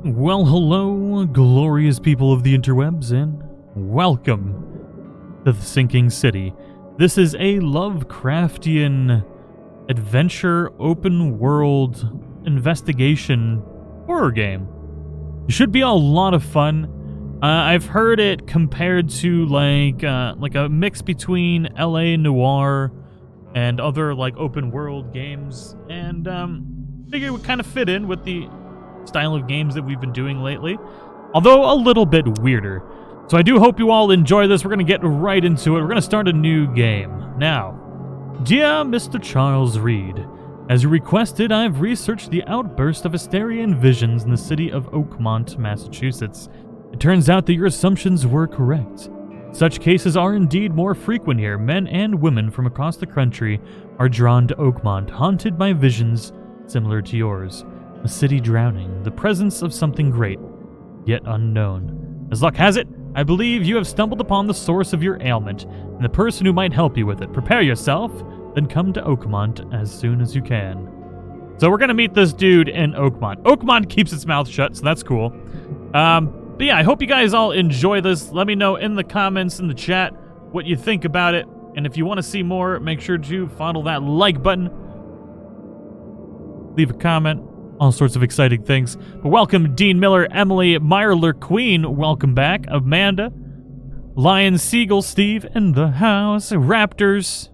Well, hello, glorious people of the interwebs, and welcome to the Sinking City. This is a Lovecraftian adventure, open world, investigation horror game. It should be a lot of fun. I've heard it compared to like a mix between LA Noire and other like open world games, and figured it would kind of fit in with the style of games that we've been doing lately, although a little bit weirder. So I do hope you all enjoy this. We're going to get right into it. We're going to start a new game. Now, dear Mr. Charles Reed, as you requested, I've researched the outburst of hysteria and visions in the city of Oakmont, Massachusetts. It turns out that your assumptions were correct. Such cases are indeed more frequent here. Men and women from across the country are drawn to Oakmont, haunted by visions similar to yours. A city drowning, the presence of something great, yet unknown. As luck has it, I believe you have stumbled upon the source of your ailment, and the person who might help you with it. Prepare yourself, then come to Oakmont as soon as you can. So we're gonna meet this dude in Oakmont. Oakmont keeps its mouth shut, so that's cool. But yeah, I hope you guys all enjoy this. Let me know in the comments, in the chat, what you think about it. And if you want to see more, make sure to fondle that like button. Leave a comment. All sorts of exciting things. But welcome, Dean Miller, Emily, Meyerler Queen. Welcome back. Amanda, Lion Seagull, Steve in the house. Raptors,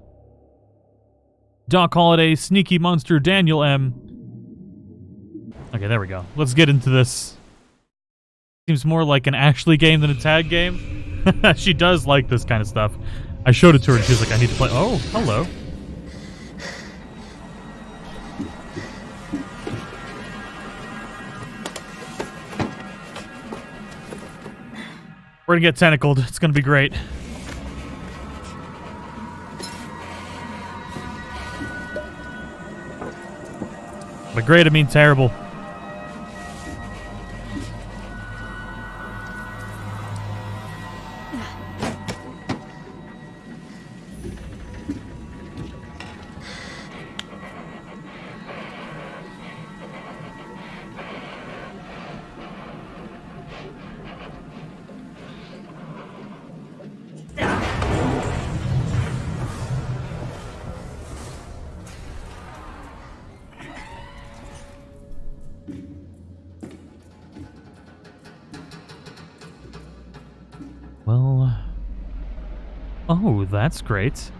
Doc Holiday, Sneaky Monster, Daniel M. Okay, there we go. Let's get into this. Seems more like an Ashley game than a tag game. She does like this kind of stuff. I showed it to her and she was like, I need to play. Oh, hello. We're gonna get tentacled. It's gonna be great. By great, I mean terrible. Well, oh, that's great.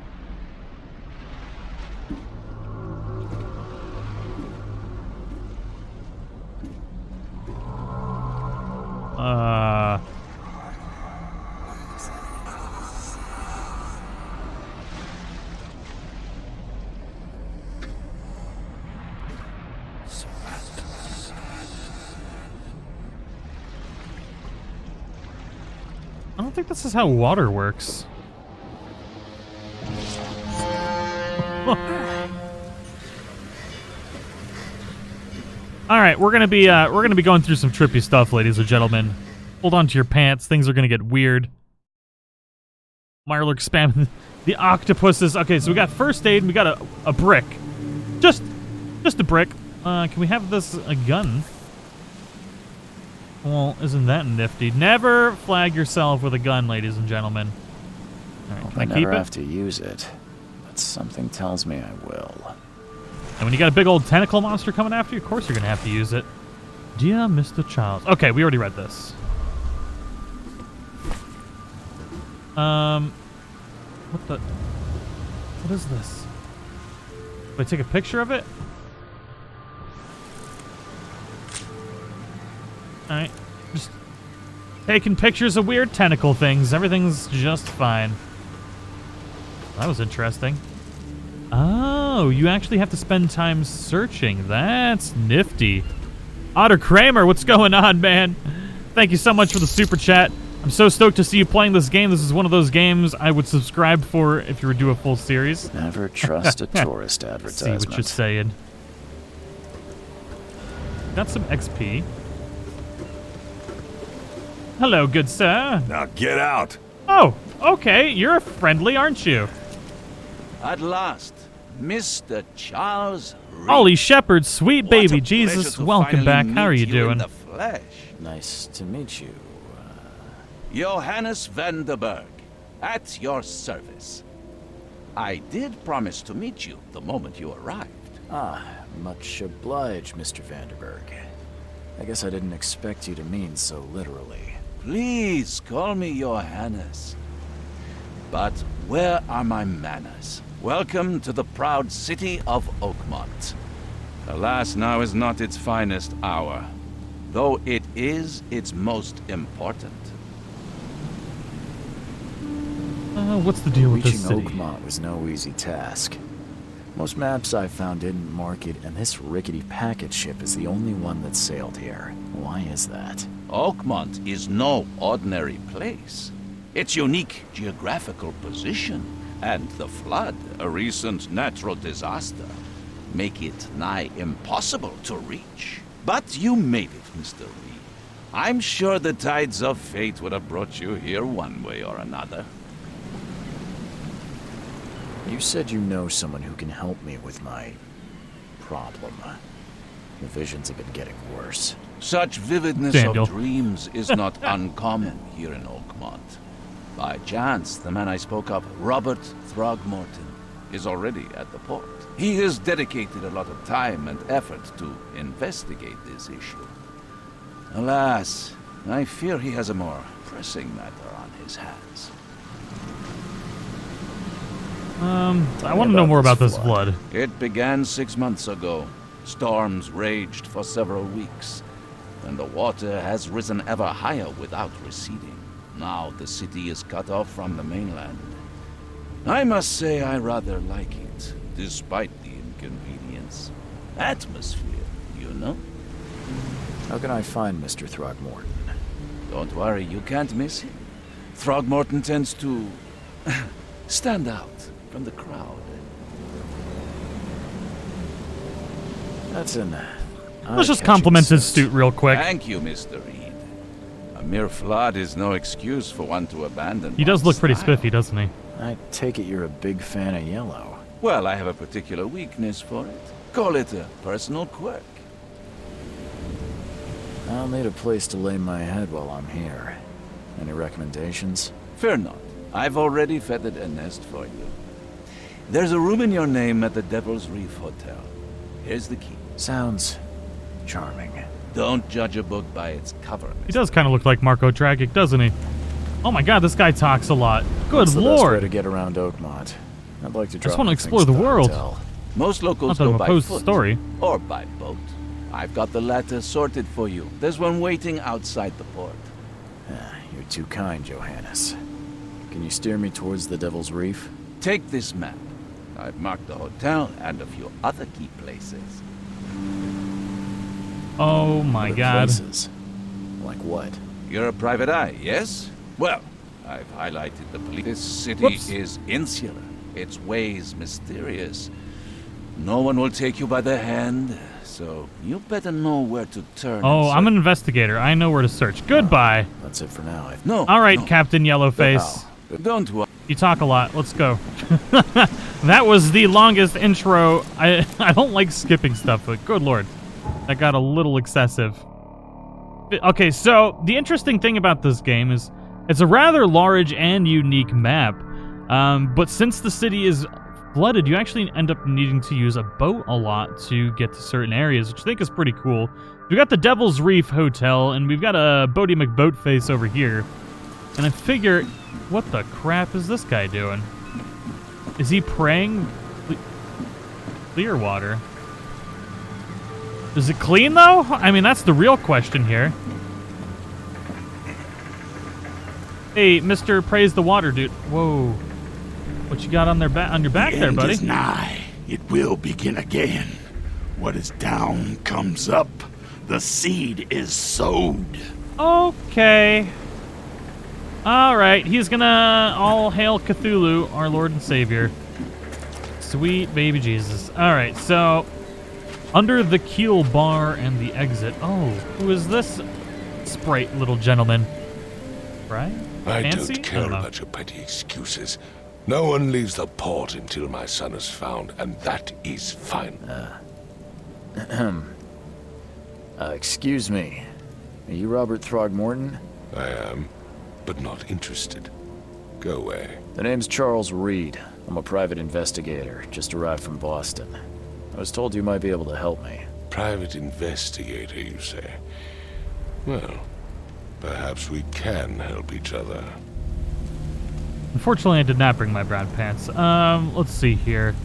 I don't think this is how water works. All right, we're gonna be going through some trippy stuff, ladies and gentlemen. Hold on to your pants; things are gonna get weird. Meyerler spamming the octopuses. Okay, so we got first aid and we got a brick, just a brick. Can we have this a gun? Well, isn't that nifty? Never flag yourself with a gun, ladies and gentlemen. All right, can I keep it? I never have to use it, but something tells me I will. And when you got a big old tentacle monster coming after you, of course you're gonna have to use it. Dear Mr. Charles. Okay, we already read this. What is this? Do I take a picture of it? Alright, just taking pictures of weird tentacle things. Everything's just fine. That was interesting. Oh, you actually have to spend time searching. That's nifty. Otter Kramer, what's going on, man? Thank you so much for the super chat. I'm so stoked to see you playing this game. This is one of those games I would subscribe for if you were to do a full series. Never trust a tourist advertisement. See what you're saying. Got some XP. Hello, good sir. Now get out. Oh, okay. You're friendly, aren't you? At last, Mr. Charles Reed. Ollie Shepherd, sweet baby What a Jesus, pleasure to welcome finally back. How are meet you in doing? the flesh. Nice to meet you. Johannes van der Berg, at your service. I did promise to meet you the moment you arrived. Ah, much obliged, Mr. Vanderberg. I guess I didn't expect you to mean so literally. Please call me Johannes. But where are my manners? Welcome to the proud city of Oakmont. Alas, now is not its finest hour, though it is its most important. What's the deal with Reaching this city? Oakmont was no easy task. Most maps I found didn't mark it, and this rickety packet ship is the only one that sailed here. Why is that? Oakmont is no ordinary place. Its unique geographical position and the flood, a recent natural disaster, make it nigh impossible to reach. But you made it, Mr. Reed. I'm sure the tides of fate would have brought you here one way or another. You said you know someone who can help me with my problem. The visions have been getting worse. Such vividness Daniel. of dreams is not uncommon here in Oakmont. By chance, the man I spoke of, Robert Throgmorton, is already at the port. He has dedicated a lot of time and effort to investigate this issue. Alas, I fear he has a more pressing matter on his hands. I want to know more about this flood. It began 6 months ago. Storms raged for several weeks, and the water has risen ever higher without receding. Now the city is cut off from the mainland. I must say I rather like it, despite the inconvenience. Atmosphere, you know? How can I find Mr. Throgmorton? Don't worry, you can't miss him. Throgmorton tends to stand out from the crowd. That's an... Let's just compliment his suit real quick. Thank you, Mr. Reed. A mere flood is no excuse for one to abandon. He does look pretty style. spiffy, doesn't he? I take it you're a big fan of yellow. Well, I have a particular weakness for it. Call it a personal quirk. I'll need a place to lay my head while I'm here. Any recommendations? Fear not. I've already feathered a nest for you. There's a room in your name at the Devil's Reef Hotel. Here's the key. Sounds charming. Don't judge a book by its cover. He does kind of look like Marco Dragic, doesn't he? Oh my god, this guy talks a lot. Good What's the best way lord. to get around Oakmont? I'd like to just drop want to my explore things the at world. hotel. Most locals Not that I'm go by opposed to foot the story. or by boat. I've got the latter sorted for you. There's one waiting outside the port. You're too kind, Johannes. Can you steer me towards the Devil's Reef? Take this map. I've marked the hotel and a few other key places. Oh my Other god. places? Like what? You're a private eye, yes? Well, I've highlighted the police. This city Whoops. is insular, its ways mysterious. No one will take you by the hand, so you better know where to turn. Oh, and I'm an search. investigator. I know where to search. Goodbye. That's it for now. No. All right, no. Captain Yellowface. Don't worry. You talk a lot. Let's go. That was the longest intro. I don't like skipping stuff, but good lord. That got a little excessive. Okay, so the interesting thing about this game is it's a rather large and unique map. But since the city is flooded, you actually end up needing to use a boat a lot to get to certain areas, which I think is pretty cool. We've got the Devil's Reef Hotel, and we've got a Bodie McBoatface over here. And I figure, what the crap is this guy doing? Is he praying clear water? Is it clean, though? I mean, that's the real question here. Hey, Mr. Praise the Water Dude. Whoa. What you got on your back there, buddy? Is nigh. It will begin again. What is down comes up. The seed is sowed. Okay. All right, he's gonna all hail Cthulhu, our Lord and Savior. Sweet baby Jesus. All right, so under the keel bar and the exit. Oh, who is this sprite little gentleman? Right? I Fancy? don't care I don't know. about your petty excuses. No one leaves the port until my son is found, and that is fine. Excuse me. Are you Robert Throgmorton? I am, but not interested. Go away. The name's Charles Reed. I'm a private investigator, just arrived from Boston. I was told you might be able to help me. Private investigator, you say? Well, perhaps we can help each other. Unfortunately, I did not bring my brown pants. Let's see here.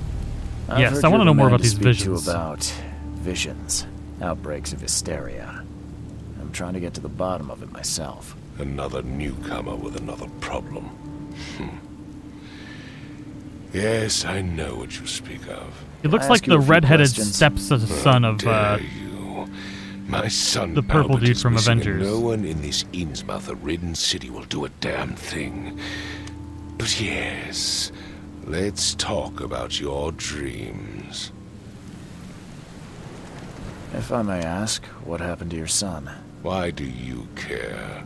I've Yes, heard I want to you're know the more man about to these speak visions. To about visions, outbreaks of hysteria. I'm trying to get to the bottom of it myself. Another newcomer with another problem. Yes, I know what you speak of. It looks Can I like ask you the a few redheaded questions? stepson of Dare you? My son the purple Albert dude is from missing, and Avengers. no one in this Innsmouth-ridden city will do a damn thing. But yes, let's talk about your dreams. If I may ask, what happened to your son? Why do you care?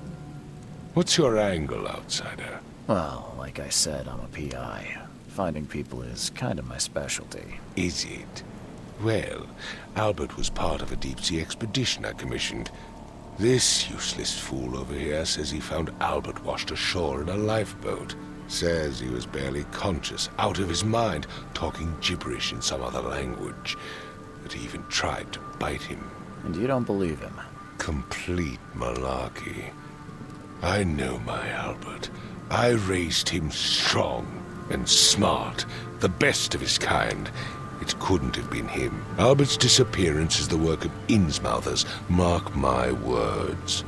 What's your angle, outsider? Well, like I said, I'm a PI. Finding people is kind of my specialty. Is it? Well, Albert was part of a deep-sea expedition I commissioned. This useless fool over here says he found Albert washed ashore in a lifeboat. Says he was barely conscious, out of his mind, talking gibberish in some other language. That he even tried to bite him. And you don't believe him? Complete malarkey. I know my Albert. I raised him strong and smart, the best of his kind. It couldn't have been him. Albert's disappearance is the work of Innsmouthers, mark my words.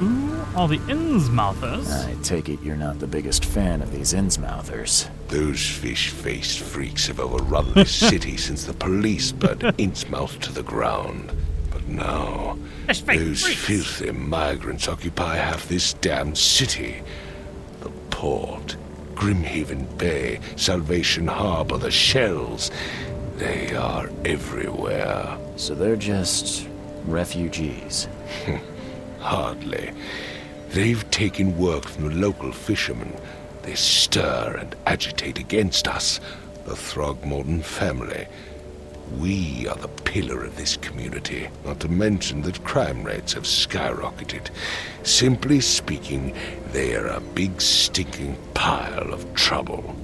Ooh, all the Innsmouthers. I take it you're not the biggest fan of these Innsmouthers. Those fish-faced freaks have overrun this city since the police burned Innsmouth to the ground. But now, those filthy migrants occupy half this damned city. The port, Grimhaven Bay, Salvation Harbor, the shells. They are everywhere. So they're just refugees. Hardly. They've taken work from the local fishermen. They stir and agitate against us, the Throgmorton family. We are the pillar of this community, not to mention that crime rates have skyrocketed. Simply speaking, they are a big stinking pile of trouble.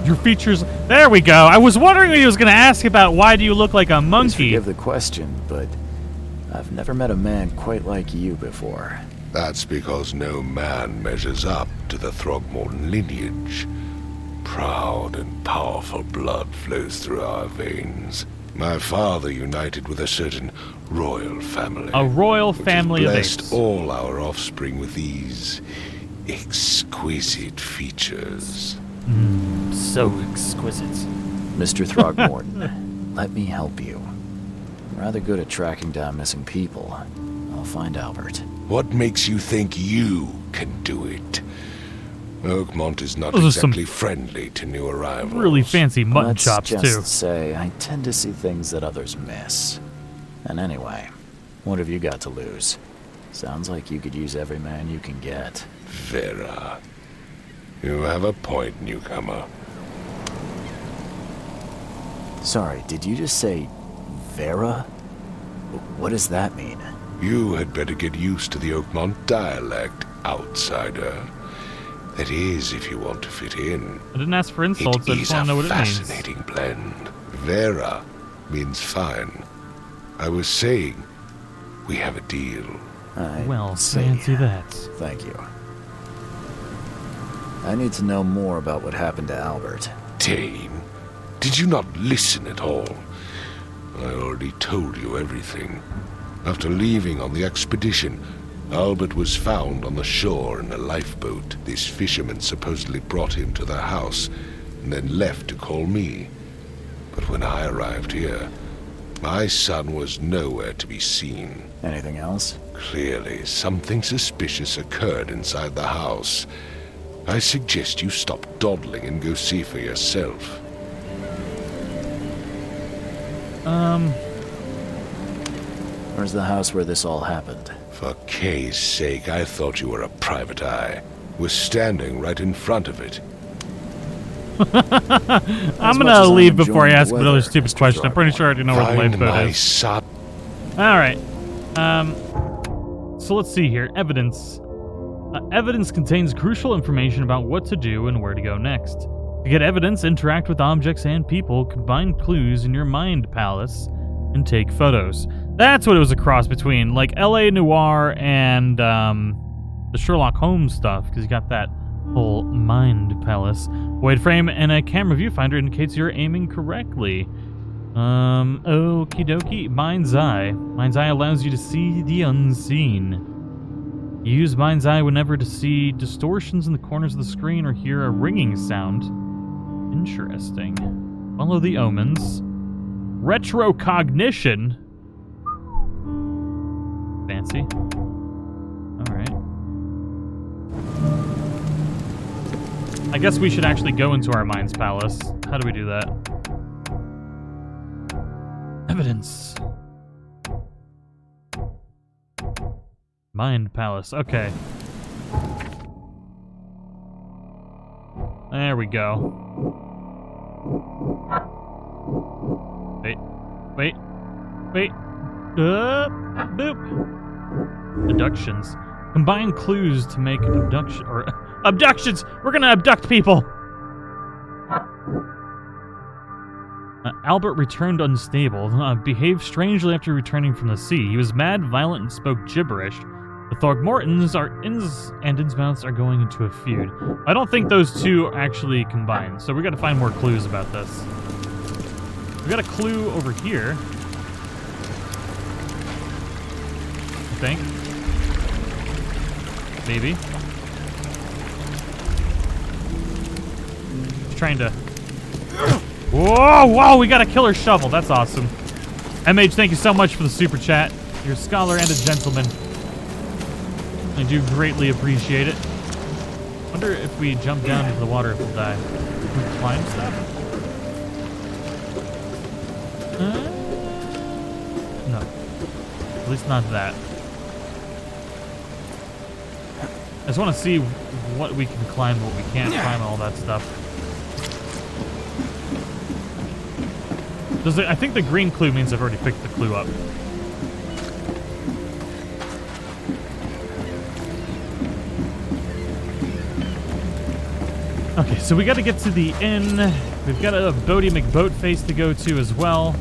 Your features. There we go. I was wondering what he was going to ask about. Why do you look like a Please monkey? forgive the question, but I've never met a man quite like you before. That's because no man measures up to the Throgmorton lineage. Proud and powerful blood flows through our veins. My father united with a certain royal family. A royal which family of has blessed apes. all our offspring with these exquisite features. So exquisite. Mr. Throgmorton, let me help you. I'm rather good at tracking down missing people. I'll find Albert. What makes you think you can do it? Oakmont is not Those are some exactly friendly to new arrivals. Really fancy mutton Let's chops, just too. say I tend to see things that others miss. And anyway, what have you got to lose? Sounds like you could use every man you can get. Vera. You have a point, newcomer. Sorry, did you just say Vera? What does that mean? You had better get used to the Oakmont dialect, outsider. That is, if you want to fit in. I didn't ask for insults. I It just is want to know a what it means. fascinating blend. Vera means fine. I was saying, we have a deal. Well, see. fancy that. Thank you. I need to know more about what happened to Albert. Dane, did you not listen at all? I already told you everything. After leaving on the expedition, Albert was found on the shore in a lifeboat. This fisherman supposedly brought him to their house, and then left to call me. But when I arrived here, my son was nowhere to be seen. Anything else? Clearly, something suspicious occurred inside the house. I suggest you stop dawdling and go see for yourself. Where's the house where this all happened? For Kay's sake, I thought you were a private eye. Was standing right in front of it. I'm gonna leave before I ask another stupid question. I'm pretty sure I already know where the lifeboat is. son. Alright. So let's see here. Evidence. Evidence contains crucial information about what to do and where to go next. To get evidence, interact with objects and people, combine clues in your mind palace, and take photos. That's what it was a cross between, like LA Noire and the Sherlock Holmes stuff, because you got that whole mind palace. Void frame and a camera viewfinder indicates you're aiming correctly. Okie dokie. Mind's Eye. Mind's Eye allows you to see the unseen. You use Mind's Eye whenever to see distortions in the corners of the screen or hear a ringing sound. Interesting. Follow the omens. Retrocognition. Fancy. Alright. I guess we should actually go into our mind's palace. How do we do that? Evidence. Mind palace. Okay. There we go. Wait. Wait. Wait. Boop. Abductions. Combine clues to make abductions! We're gonna abduct people! Albert returned unstable. Behaved strangely after returning from the sea. He was mad, violent, and spoke gibberish. The Throgmortons and Innsmouths are going into a feud. I don't think those two actually combine, so we gotta find more clues about this. We got a clue over here. I think. Maybe. Just trying to... Whoa, we got a killer shovel. That's awesome. MH, thank you so much for the super chat. You're a scholar and a gentleman. I do greatly appreciate it. Wonder if we jump down into the water if we'll die. Can we climb stuff? No. At least not that. I just want to see what we can climb, what we can't climb, all that stuff. I think the green clue means I've already picked the clue up. Okay, so we got to get to the inn. We've got a Bodie McBoatface to go to as well.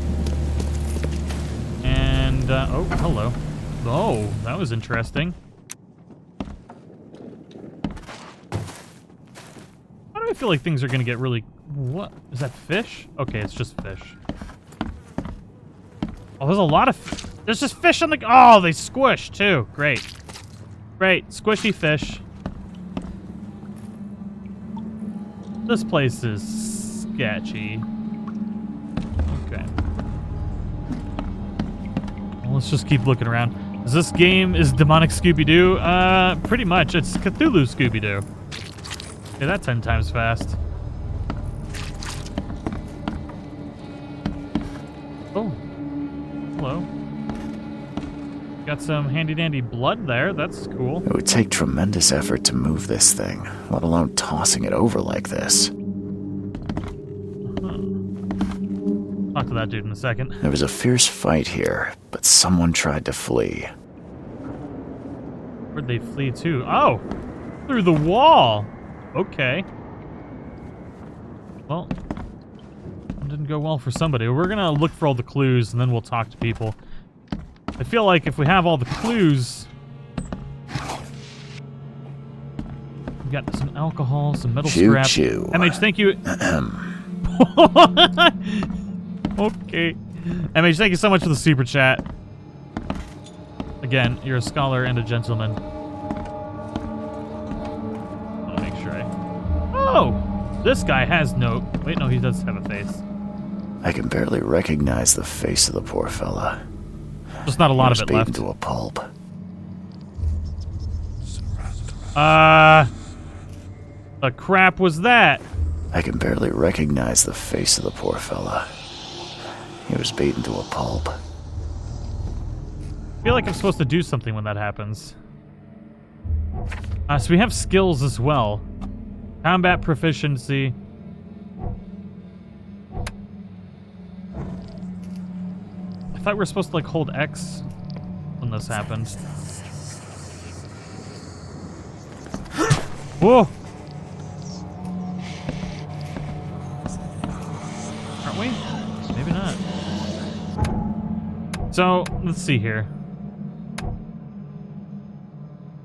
And, oh, hello. Oh, that was interesting. Why do I feel like things are going to get really... What? Is that fish? Okay, it's just fish. Oh, there's a lot of... There's just fish on the... Oh, they squish, too. Great. Great. Squishy fish. This place is sketchy. Okay. Well, let's just keep looking around. This game is demonic Scooby-Doo? Pretty much. It's Cthulhu Scooby-Doo. Okay, that 10 times fast. Oh. Hello. Got some handy-dandy blood there. That's cool. It would take tremendous effort to move this thing, let alone tossing it over like this. Talk to that dude in a second. There was a fierce fight here, but someone tried to flee. Where'd they flee to? Oh! Through the wall! Okay. Well, it didn't go well for somebody. We're gonna look for all the clues, and then we'll talk to people. I feel like if we have all the clues... We got some alcohol, some metal scrap. Choo-choo. MH, thank you. Okay. MH, thank you so much for the super chat. Again, you're a scholar and a gentleman. I'll make sure Oh! This guy has no... Wait, no, he does have a face. I can barely recognize the face of the poor fella. Just not a lot of it left. To a pulp. The crap was that? I can barely recognize the face of the poor fella. He was beaten to a pulp. I feel like I'm supposed to do something when that happens. So we have skills as well. Combat proficiency. thought we were supposed to like hold X when this happened. Whoa! Aren't we? Maybe not. So, let's see here.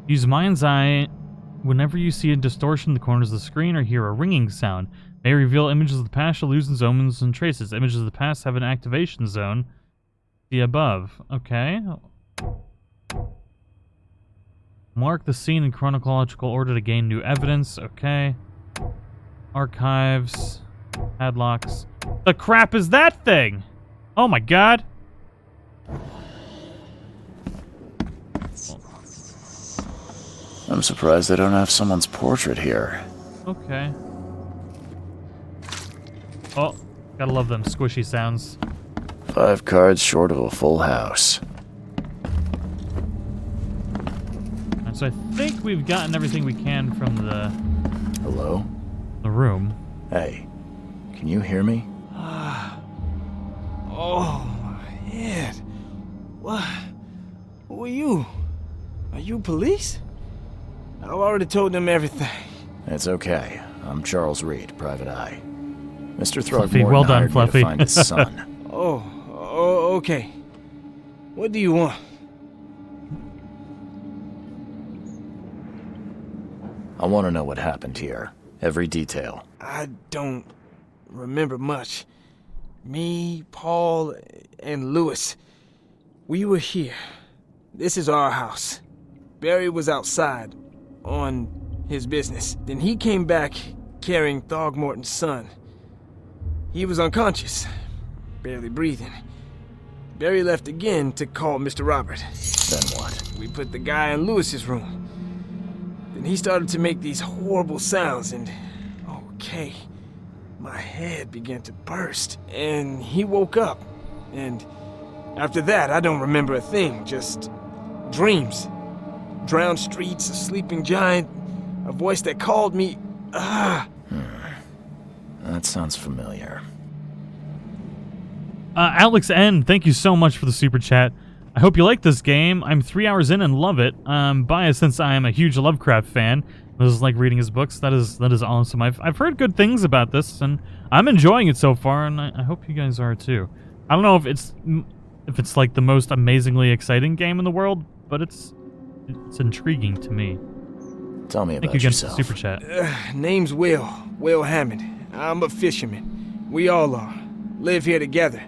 Use Mind's Eye whenever you see a distortion in the corners of the screen or hear a ringing sound. May reveal images of the past, illusions, omens, and traces. Images of the past have an activation zone. See above. Okay. Mark the scene in chronological order to gain new evidence. Okay. Archives. Padlocks. The crap is that thing? Oh my god. I'm surprised they don't have someone's portrait here. Okay. Oh, gotta love them squishy sounds. 5 cards short of a full house. And so I think we've gotten everything we can from the Hello? room. Hey, can you hear me? Oh, my head. What? Who are you? Are you police? I've already told them everything. It's okay. I'm Charles Reed, Private Eye. Mr. Fluffy, Throgmorton well done, hired me Fluffy. to find his son. Oh, okay. What do you want? I want to know what happened here. Every detail. I don't remember much. Me, Paul, and Lewis, we were here. This is our house. Barry was outside on his business. Then he came back carrying Throgmorton's son. He was unconscious, barely breathing. Barry left again to call Mr. Robert. Then what? We put the guy in Lewis's room. Then he started to make these horrible sounds and... okay. My head began to burst, and he woke up. And after that, I don't remember a thing, just dreams. Drowned streets, a sleeping giant, a voice that called me. That sounds familiar. Alex N, thank you so much for the super chat. I hope you like this game. I'm 3 hours in and love it. I'm biased since I am a huge Lovecraft fan. This is like reading his books. That is awesome. I've heard good things about this, and I'm enjoying it so far, and I hope you guys are too. I don't know if it's like the most amazingly exciting game in the world, but it's intriguing to me. Tell me about Thank you again yourself. for the super chat. Name's Will Hammond. I'm a fisherman. We all are. Live here together.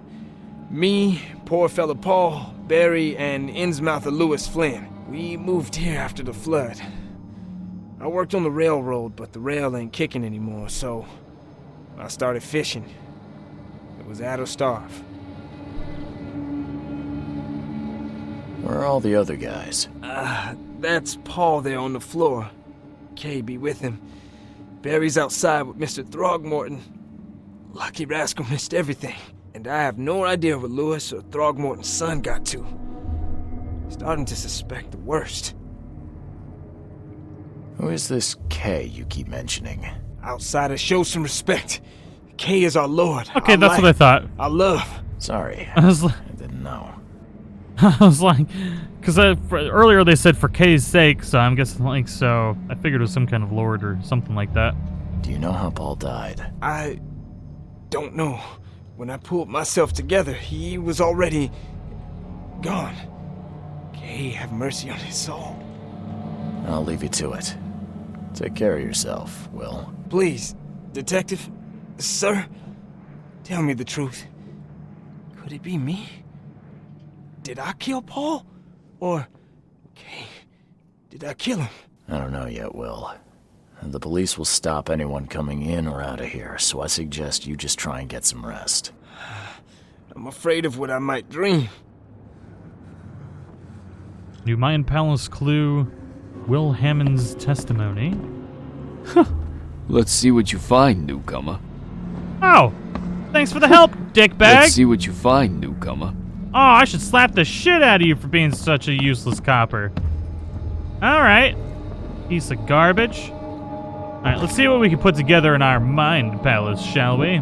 Me, poor fella Paul, Barry, and Innsmouther Lewis Flynn. We moved here after the flood. I worked on the railroad, but the rail ain't kicking anymore, so I started fishing. It was at or starve. Where are all the other guys? That's Paul there on the floor. Kay be with him. Barry's outside with Mr. Throgmorton. Lucky rascal missed everything. And I have no idea what Lewis or Throgmorton's son got to. Starting to suspect the worst. Who is this K you keep mentioning? Outsiders, show some respect. Kay is our lord. Okay, our that's life, what I thought. our love. Sorry, I was like, I didn't know. because earlier they said for Kay's sake, so I'm guessing like so. I figured it was some kind of lord or something like that. Do you know how Paul died? I don't know. When I pulled myself together, he was already gone. Kay, have mercy on his soul. I'll leave you to it. Take care of yourself, Will. Please, detective, sir, tell me the truth. Could it be me? Did I kill Paul? Or, Kay, did I kill him? I don't know yet, Will. The police will stop anyone coming in or out of here, so I suggest you just try and get some rest. I'm afraid of what I might dream. New Mayan Palace clue, Will Hammond's testimony. Let's see what you find, newcomer. Oh, thanks for the help, dickbag. Let's see what you find, newcomer. Oh, I should slap the shit out of you for being such a useless copper. Alright. Piece of garbage. Alright, let's see what we can put together in our mind palace, shall we?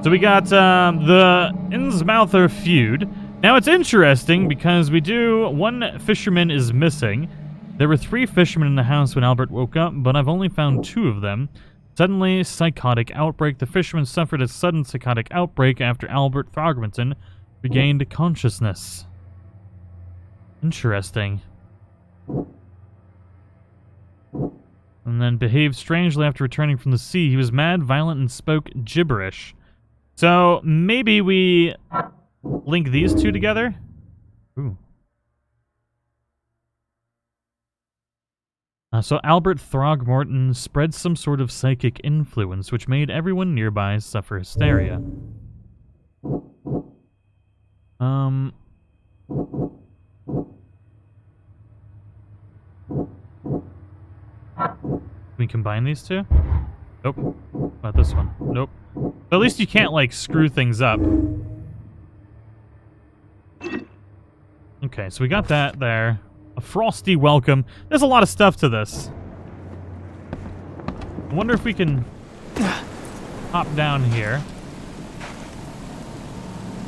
So we got the Innsmouther feud, Now it's interesting because one fisherman is missing. There were 3 fishermen in the house when Albert woke up, but I've only found 2 of them. Suddenly, psychotic outbreak. The fisherman suffered a sudden psychotic outbreak after Albert Throgmonton regained consciousness. Interesting. And then behaved strangely after returning from the sea. He was mad, violent, and spoke gibberish. So, maybe we link these 2 together? Ooh. So Albert Throgmorton spread some sort of psychic influence, which made everyone nearby suffer hysteria. Can we combine these 2? Nope. Not this one. Nope. But at least you can't, like, screw things up. Okay, so we got that there. A frosty welcome. There's a lot of stuff to this. I wonder if we can hop down here.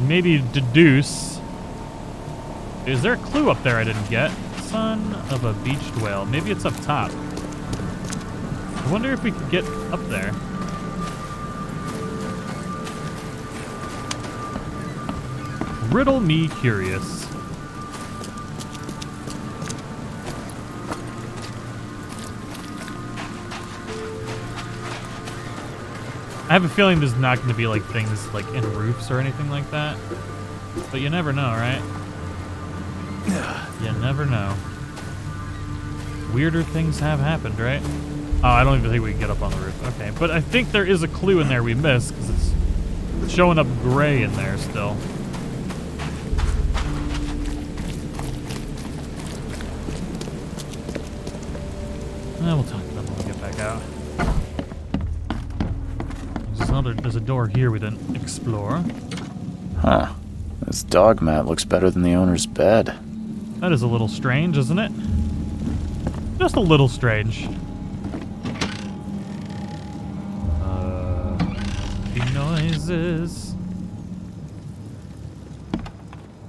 Maybe deduce. Is there a clue up there I didn't get? Son of a beached whale. Maybe it's up top. I wonder if we could get up there. Riddle me curious. I have a feeling there's not going to be like things like in roofs or anything like that. But you never know, right? You never know. Weirder things have happened, right? Oh, I don't even think we can get up on the roof. Okay, but I think there is a clue in there we missed because it's showing up gray in there still. We'll talk about them when we get back out. There's a door here we didn't explore. Huh. This dog mat looks better than the owner's bed. That is a little strange, isn't it? Just a little strange. The noises.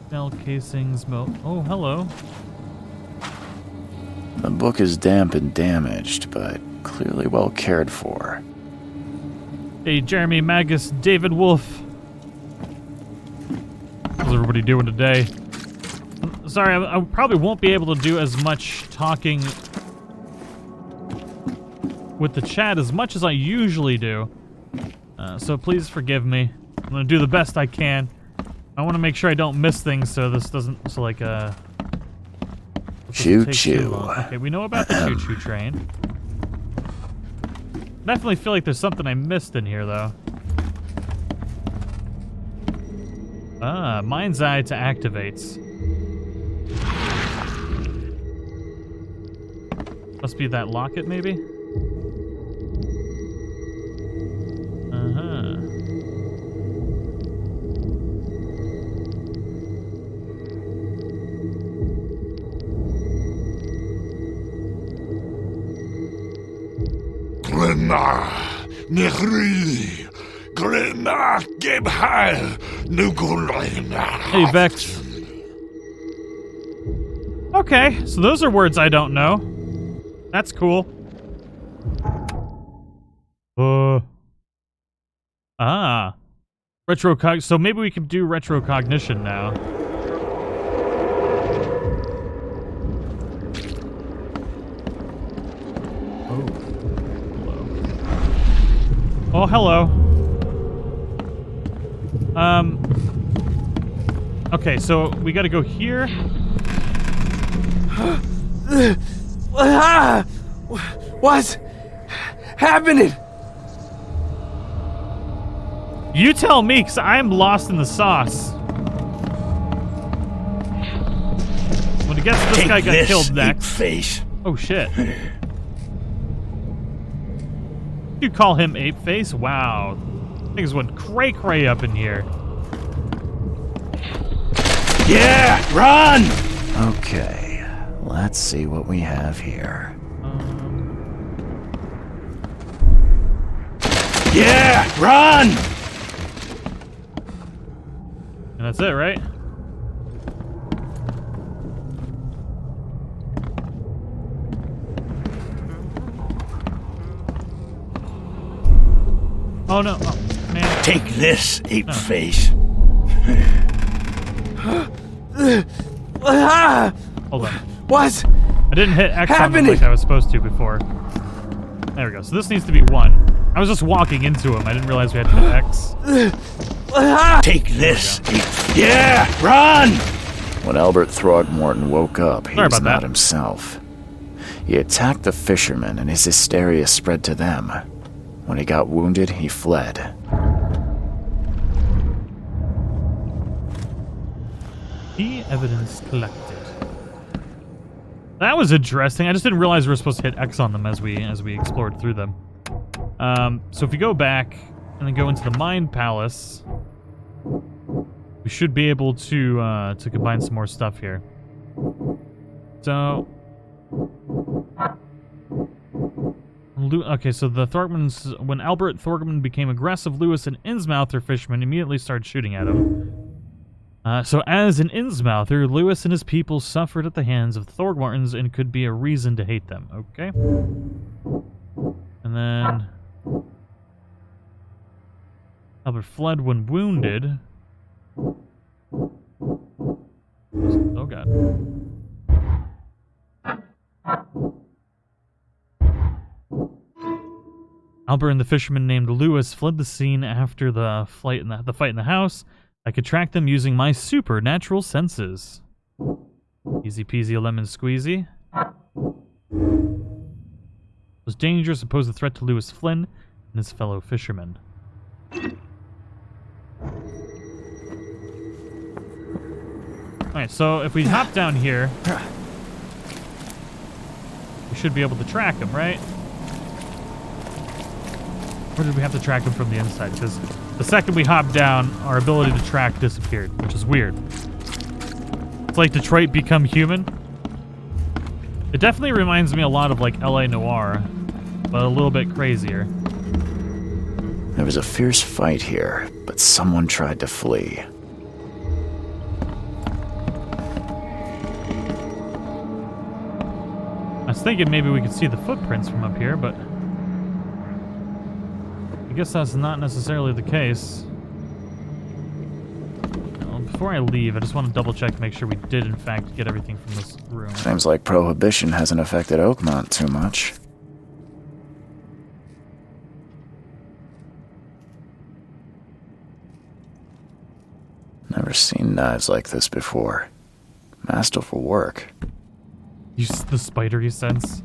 Shell casings, oh, hello. The book is damp and damaged, but clearly well cared for. Hey, Jeremy Magus, David Wolf. How's everybody doing today? Sorry, I probably won't be able to do as much talking with the chat as much as I usually do. So please forgive me. I'm gonna do the best I can. I want to make sure I don't miss things, so this doesn't, Choo choo. Okay, we know about the choo choo train. Definitely feel like there's something I missed in here, though. Ah, mind's eye to activates. Must be that locket, maybe? Uh-huh. Hey, Vex. Okay, so those are words I don't know. That's cool. So maybe we can do retrocognition now. Oh, hello. Okay, so we gotta go here. What's happening? You tell me, because I'm lost in the sauce. I'm gonna guess this guy got killed next. Face. Oh, shit. You call him Ape Face? Wow. Things went cray-cray up in here. Yeah, run! Okay, let's see what we have here. Yeah, run! And that's it, right? Oh no, oh, man. Take this, ape face. Hold on. What? I didn't hit X on them Happening? like I was supposed to before. There we go. So this needs to be 1. I was just walking into him. I didn't realize we had to hit X. Take this, ape. Yeah, run! When Albert Throgmorton woke up, he Sorry was about not that. himself. He attacked the fishermen, and his hysteria spread to them. When he got wounded, he fled. Key evidence collected. That was interesting. I just didn't realize we were supposed to hit X on them as we explored through them. So if we go back and then go into the Mind Palace, we should be able to combine some more stuff here. So, okay, so the Thorgmans, when Albert Thorgman became aggressive, Lewis and Innsmouther fishermen immediately started shooting at him. So as an Innsmouther, Lewis and his people suffered at the hands of the Thorgmortons and could be a reason to hate them. Okay. And then Albert fled when wounded. Oh god. Albert and the fisherman named Lewis fled the scene after the fight in the house. I could track them using my supernatural senses. Easy peasy lemon squeezy. Was dangerous and posed a threat to Lewis Flynn and his fellow fishermen. Alright, so if we hop down here, we should be able to track him, right? Or did we have to track him from the inside? Because the second we hopped down, our ability to track disappeared, which is weird. It's like Detroit Become Human. It definitely reminds me a lot of like LA Noire, but a little bit crazier. There was a fierce fight here, but someone tried to flee. I was thinking maybe we could see the footprints from up here, but I guess that's not necessarily the case. Well, before I leave, I just want to double check to make sure we did in fact get everything from this room. Seems like Prohibition hasn't affected Oakmont too much. Never seen knives like this before. Masterful work. The spidery sense.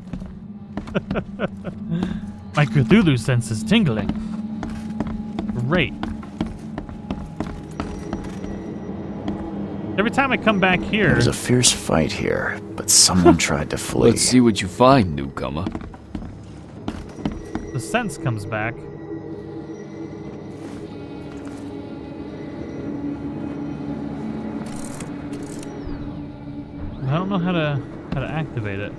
My Cthulhu sense is tingling. Great. Every time I come back here... There was a fierce fight here, but someone tried to flee. Let's see what you find, newcomer. The sense comes back. I don't know how to activate it.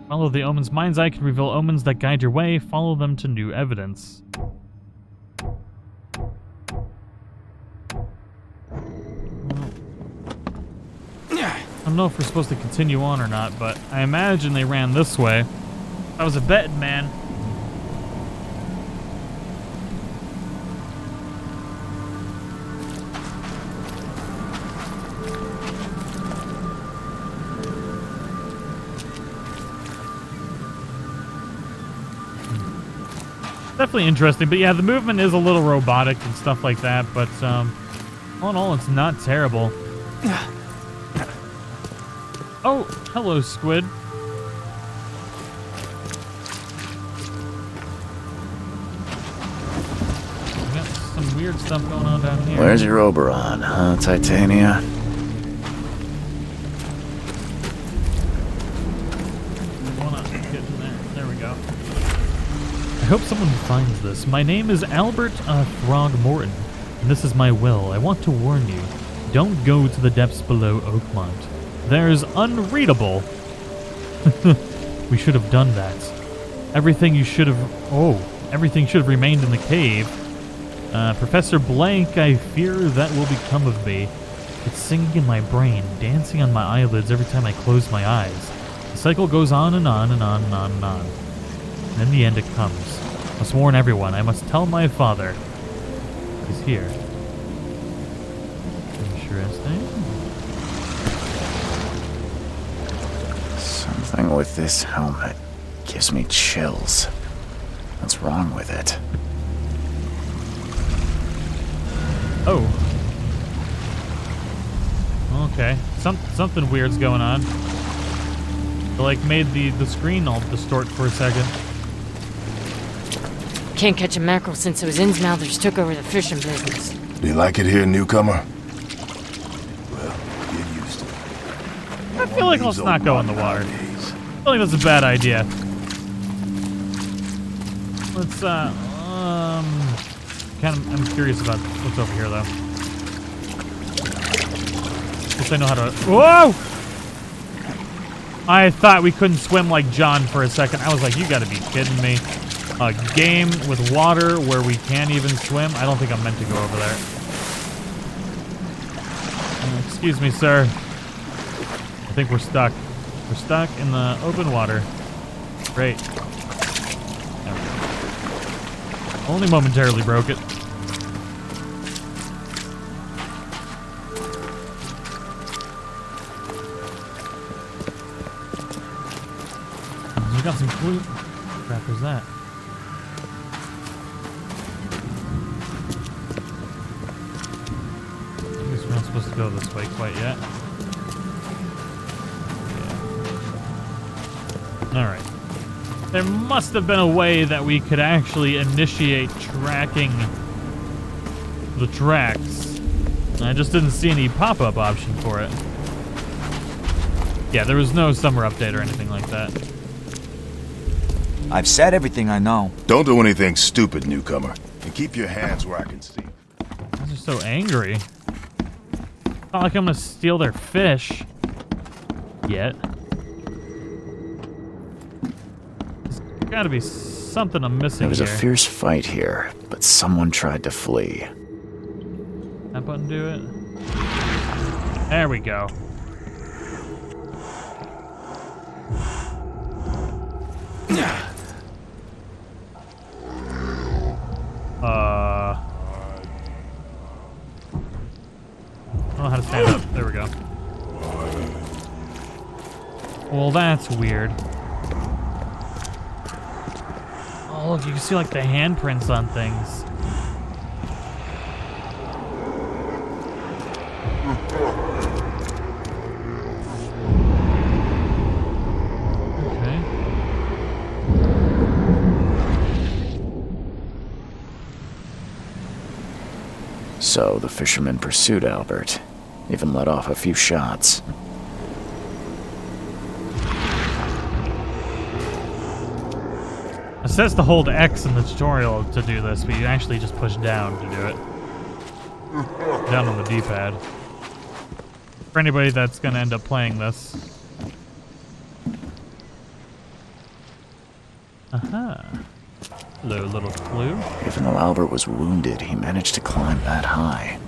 Follow the omen's mind's eye can reveal omens that guide your way. Follow them to new evidence. I don't know if we're supposed to continue on or not, but I imagine they ran this way. I was a betting man. Definitely interesting, but yeah, the movement is a little robotic and stuff like that, but all in all, it's not terrible. Oh, hello, squid. We got some weird stuff going on down here. Where's your Oberon, huh, Titania? There we go. I hope someone finds this. My name is Albert Throgmorton, and this is my will. I want to warn you. Don't go to the depths below Oakmont. There's unreadable. We should have done that. Everything should have remained in the cave. Professor Blank, I fear that will become of me. It's singing in my brain, dancing on my eyelids every time I close my eyes. The cycle goes on and on and on and on and on. And in the end it comes. Must warn everyone. I must tell my father. He's here. Interesting. Something with this helmet gives me chills. What's wrong with it? Oh. Okay. Something weird's going on. It like made the screen all distort for a second. Can't catch a mackerel since those Innsmouthers took over the fishing business. Do you like it here, newcomer? Well, get used to it. I feel like let's not go in the water. I feel like that's a bad idea. Let's I'm curious about what's over here though. Guess I know how to. Whoa! I thought we couldn't swim like John for a second. I was like, you gotta be kidding me. A game with water where we can't even swim? I don't think I'm meant to go over there. Excuse me, sir. I think we're stuck. We're stuck in the open water. Great. There we go. Only momentarily broke it. We got some clue. What the crap was that? I guess we're not supposed to go this way quite yet. Yeah. Alright. There must have been a way that we could actually initiate tracking the tracks. I just didn't see any pop-up option for it. Yeah, there was no summer update or anything like that. I've said everything I know. Don't do anything stupid, newcomer. And keep your hands where I can see. They're so angry. Not like I'm gonna steal their fish. Yet. There's gotta be something I'm missing There was here. a fierce fight here, but someone tried to flee. That button do it? There we go. I don't know how to stand up. There we go. Well, that's weird. Oh, look, you can see like the handprints on things. Okay. So the fisherman pursued Albert, even let off a few shots. It says to hold X in the tutorial to do this, but you actually just push down to do it. Down on the D-pad. For anybody that's gonna end up playing this. Aha. Hello, little clue. Even though Albert was wounded, he managed to climb that high.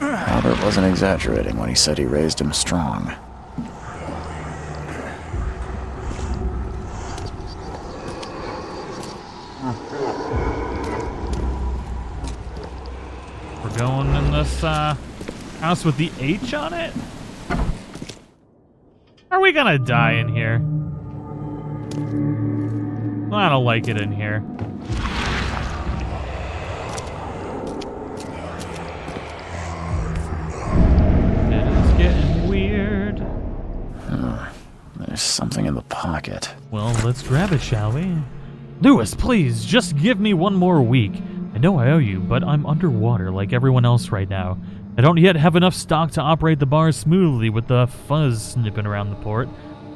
Albert wasn't exaggerating when he said he raised him strong. We're going in this house with the H on it? Are we gonna die in here? I don't like it in here. It is getting weird. There's something in the pocket. Well, let's grab it, shall we? Lewis, please, just give me one more week. I know I owe you, but I'm underwater like everyone else right now. I don't yet have enough stock to operate the bar smoothly with the fuzz snipping around the port.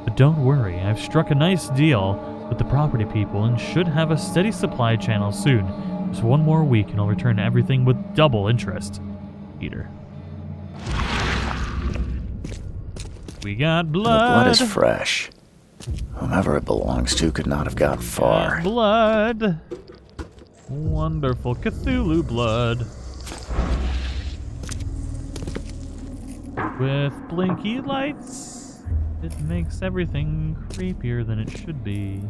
But don't worry, I've struck a nice deal with the property people and should have a steady supply channel soon. Just one more week and I'll return everything with double interest. Peter. We got blood. The blood is fresh. Whomever it belongs to could not have gotten far. Blood. Wonderful Cthulhu blood. With blinky lights, it makes everything creepier than it should be.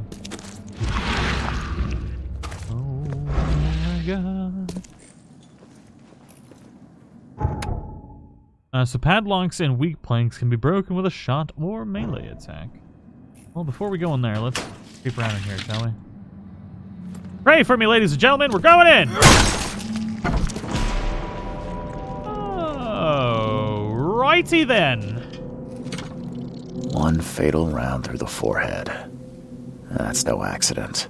God. So padlocks and weak planks can be broken with a shot or melee attack. Well, before we go in there, let's creep around in here, shall we? Pray for me, ladies and gentlemen. We're going in. Oh, righty then. One fatal round through the forehead. That's no accident.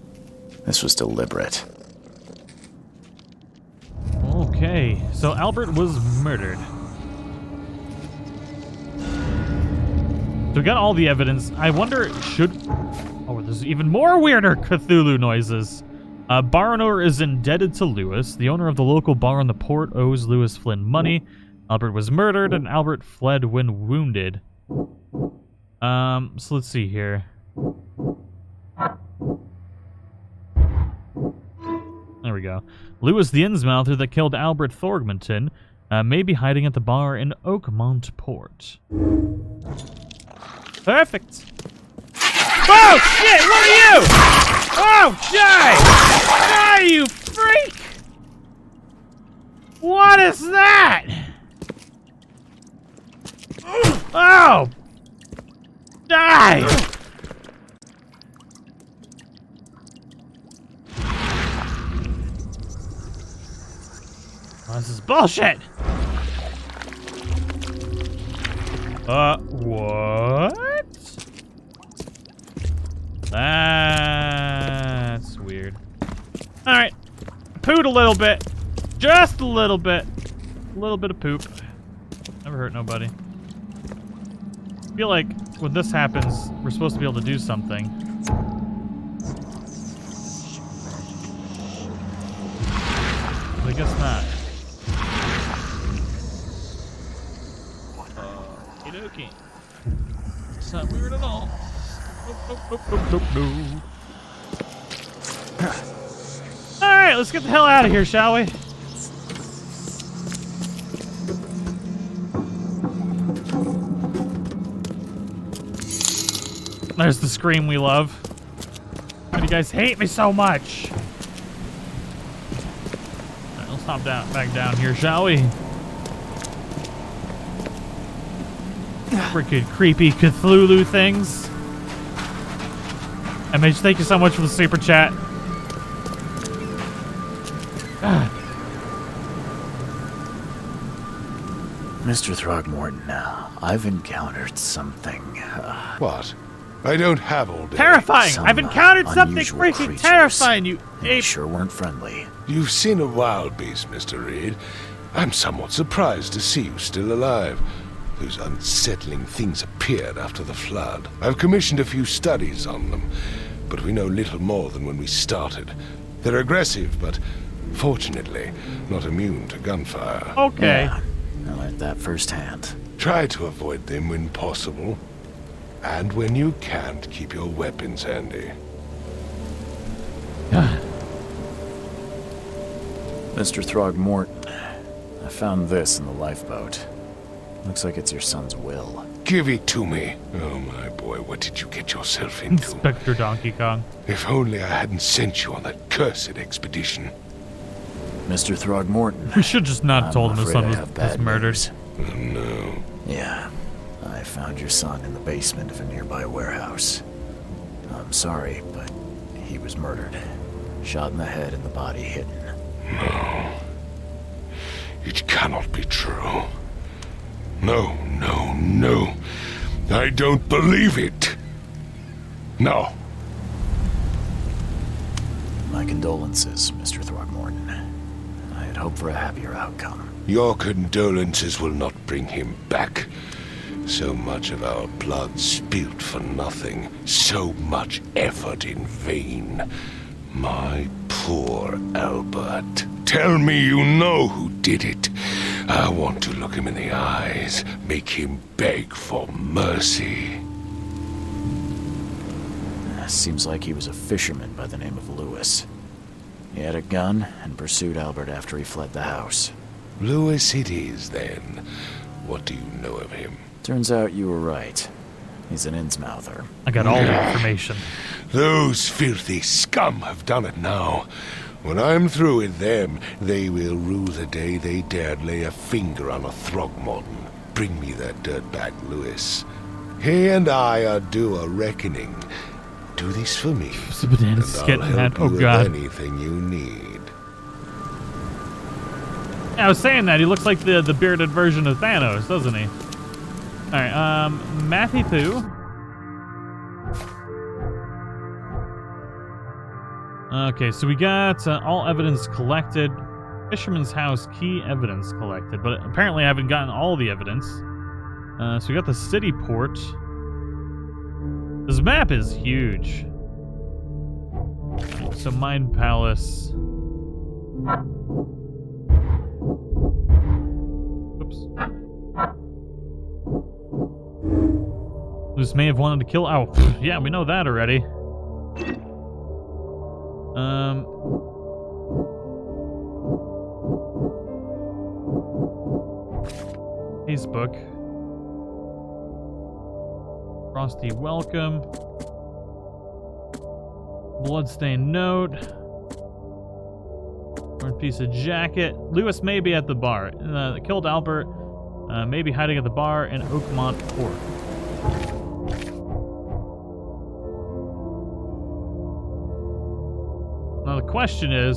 This was deliberate. Okay, so Albert was murdered. So we got all the evidence. I wonder, should... Oh, there's even more weirder Cthulhu noises. Bar owner is indebted to Lewis. The owner of the local bar on the port owes Lewis Flynn money. Albert was murdered, and Albert fled when wounded. So let's see here. There we go. Lewis the Innsmouther that killed Albert Thorgmonton may be hiding at the bar in Oakmont Port. Perfect. Oh, shit! What are you? Oh, die! Die, you freak! What is that? Oh! Die! Oh, this is bullshit! What? That's weird. Alright. Poot a little bit. Just a little bit. A little bit of poop. Never hurt nobody. I feel like when this happens, we're supposed to be able to do something. But I guess not. Okey-dokey. It's not weird at all. Nope. Alright, let's get the hell out of here, shall we? There's the scream we love. Why do you guys hate me so much? Alright, let's hop back down here, shall we? Freaking creepy Cthulhu things. Mitch, thank you so much for the super chat. Mr. Throgmorton, I've encountered something. What? I don't have all day. Terrifying! Some I've encountered something unusual freaking creatures. terrifying, you They ape. sure weren't friendly. You've seen a wild beast, Mr. Reed. I'm somewhat surprised to see you still alive. Those unsettling things appeared after the flood. I've commissioned a few studies on them, but we know little more than when we started. They're aggressive, but fortunately not immune to gunfire. Okay. Yeah, I learned that firsthand. Try to avoid them when possible. And when you can't, keep your weapons handy. Mr. Throgmorton, I found this in the lifeboat. Looks like it's your son's will. Give it to me. Oh, my boy, what did you get yourself into? Inspector Donkey Kong. If only I hadn't sent you on that cursed expedition. Mr. Throgmorton. We should just not have told him his afraid son I was have bad murdered. news. Oh, no. Yeah, I found your son in the basement of a nearby warehouse. I'm sorry, but he was murdered. Shot in the head and the body hidden. No. It cannot be true. No. I don't believe it. No. My condolences, Mr. Throgmorton. I had hoped for a happier outcome. Your condolences will not bring him back. So much of our blood spilt for nothing. So much effort in vain. My poor Albert. Tell me you know who did it. I want to look him in the eyes, make him beg for mercy. Seems like he was a fisherman by the name of Lewis. He had a gun and pursued Albert after he fled the house. Lewis it is, then. What do you know of him? Turns out you were right. He's an Innsmouther. I got all the information. Those filthy scum have done it now. When I'm through with them, they will rue the day they dared lay a finger on a Throgmorton. Bring me that dirtbag, Lewis. He and I are due a reckoning. Do this for me, It's a banana and skit, I'll man. help Oh, you with God. anything you need. Yeah, I was saying that. He looks like the bearded version of Thanos, doesn't he? Alright, Matthew Pooh. Okay, so we got all evidence collected. Fisherman's house, key evidence collected. But apparently I haven't gotten all the evidence. So we got the city port. This map is huge. So Mind Palace. Oops. This may have wanted to kill. Oh, yeah, we know that already. Facebook. Frosty welcome. Bloodstained note. Torn piece of jacket. Lewis may be at the bar. Killed Albert. Maybe hiding at the bar in Oakmont Port. Now the question is,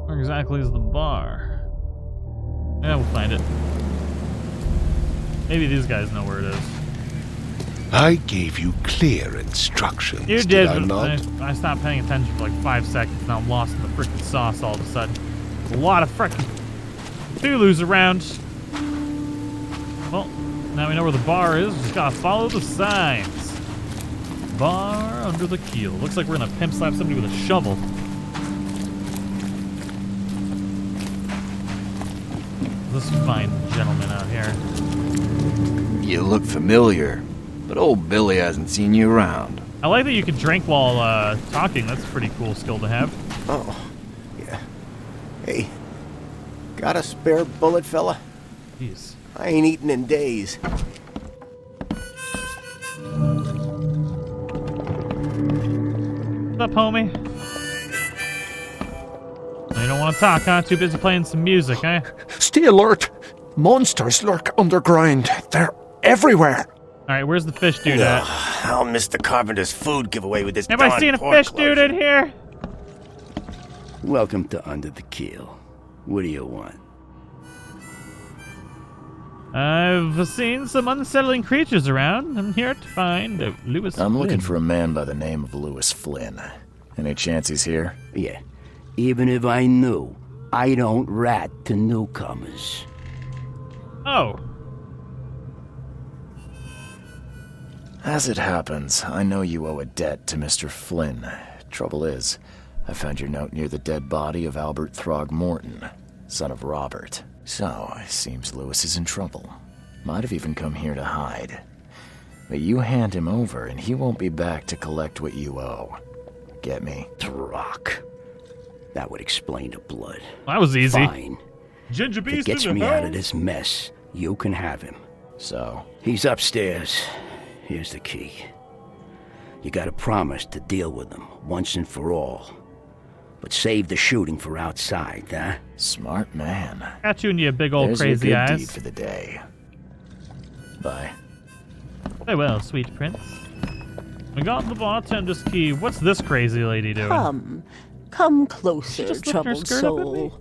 where exactly is the bar? Yeah, we'll find it. Maybe these guys know where it is. I gave you clear instructions. You did, I but not? I stopped paying attention for like 5 seconds. Now I'm lost in the frickin' sauce all of a sudden. A lot of frickin' Cthulhu's around. Well, now we know where the bar is. Just gotta follow the signs. Bar under the keel. Looks like we're gonna pimp slap somebody with a shovel. This fine gentleman out here. You look familiar, but old Billy hasn't seen you around. I like that you can drink while talking. That's a pretty cool skill to have. Oh, yeah. Hey, got a spare bullet, fella? Jeez. I ain't eaten in days. What's up, homie? You don't want to talk, huh? Too busy playing some music, huh? Stay alert! Monsters lurk underground. They're everywhere. Alright, where's the fish dude at? I'll miss the carpenter's food giveaway with this Anybody darn seen a port fish dude in here? Welcome to Under the Keel. What do you want? I've seen some unsettling creatures around. I'm here to find Lewis I'm looking Flynn. for a man by the name of Lewis Flynn. Any chance he's here? Yeah. Even if I knew, I don't rat to newcomers. Oh. As it happens, I know you owe a debt to Mr. Flynn. Trouble is, I found your note near the dead body of Albert Throgmorton, son of Robert. So, it seems Lewis is in trouble. Might have even come here to hide. But you hand him over and he won't be back to collect what you owe. Get me? Rock. That would explain the blood. That was easy. Fine. Ginger If it beast gets in the me out of house. this mess, you can have him. So? He's upstairs. Here's the key. You gotta promise to deal with him once and for all. But save the shooting for outside, huh? Smart man. Got you and your big old There's crazy your good eyes. deed for the day. Bye. Very well, sweet prince. We got the bartender's key. What's this crazy lady doing? Come closer, just lifting her troubled skirt up at me? soul.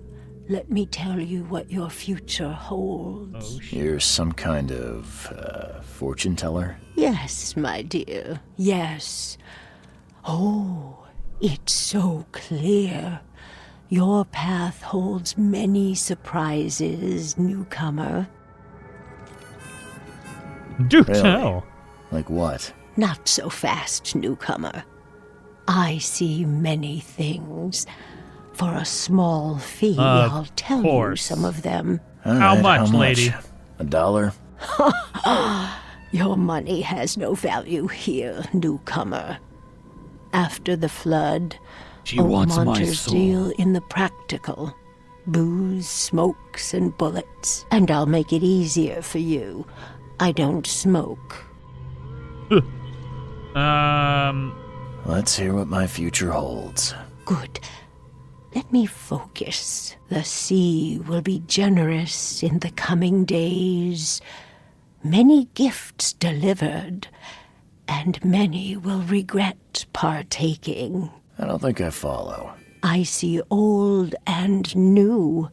Let me tell you what your future holds. Oh, You're some kind of, fortune teller? Yes, my dear, yes. Oh, it's so clear. Your path holds many surprises, newcomer. Do Really? tell. Like what? Not so fast, newcomer. I see many things. For a small fee, Of I'll tell you course. some of them. All How right, much, lady? $1? Your money has no value here, newcomer. After the flood, She wants my Oakmonters soul. deal in the practical. Booze, smokes, and bullets. And I'll make it easier for you. I don't smoke. Let's hear what my future holds. Good. Let me focus. The sea will be generous in the coming days. Many gifts delivered, and many will regret partaking. I don't think I follow. I see old and new.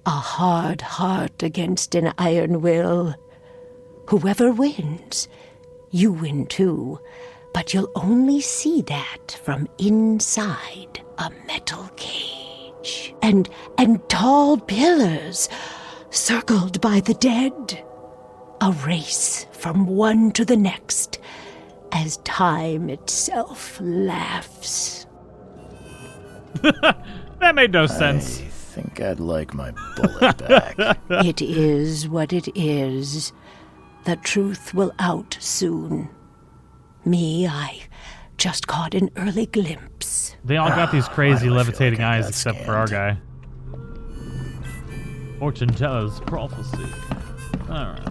A hard heart against an iron will. Whoever wins, you win too. But you'll only see that from inside a metal cage. And tall pillars circled by the dead. A race from one to the next as time itself laughs. That made no sense. I think I'd like my bullet back. It is what it is. The truth will out soon. Me, I just caught an early glimpse. They all got these crazy levitating eyes except for our guy. Fortune teller's prophecy. Alright.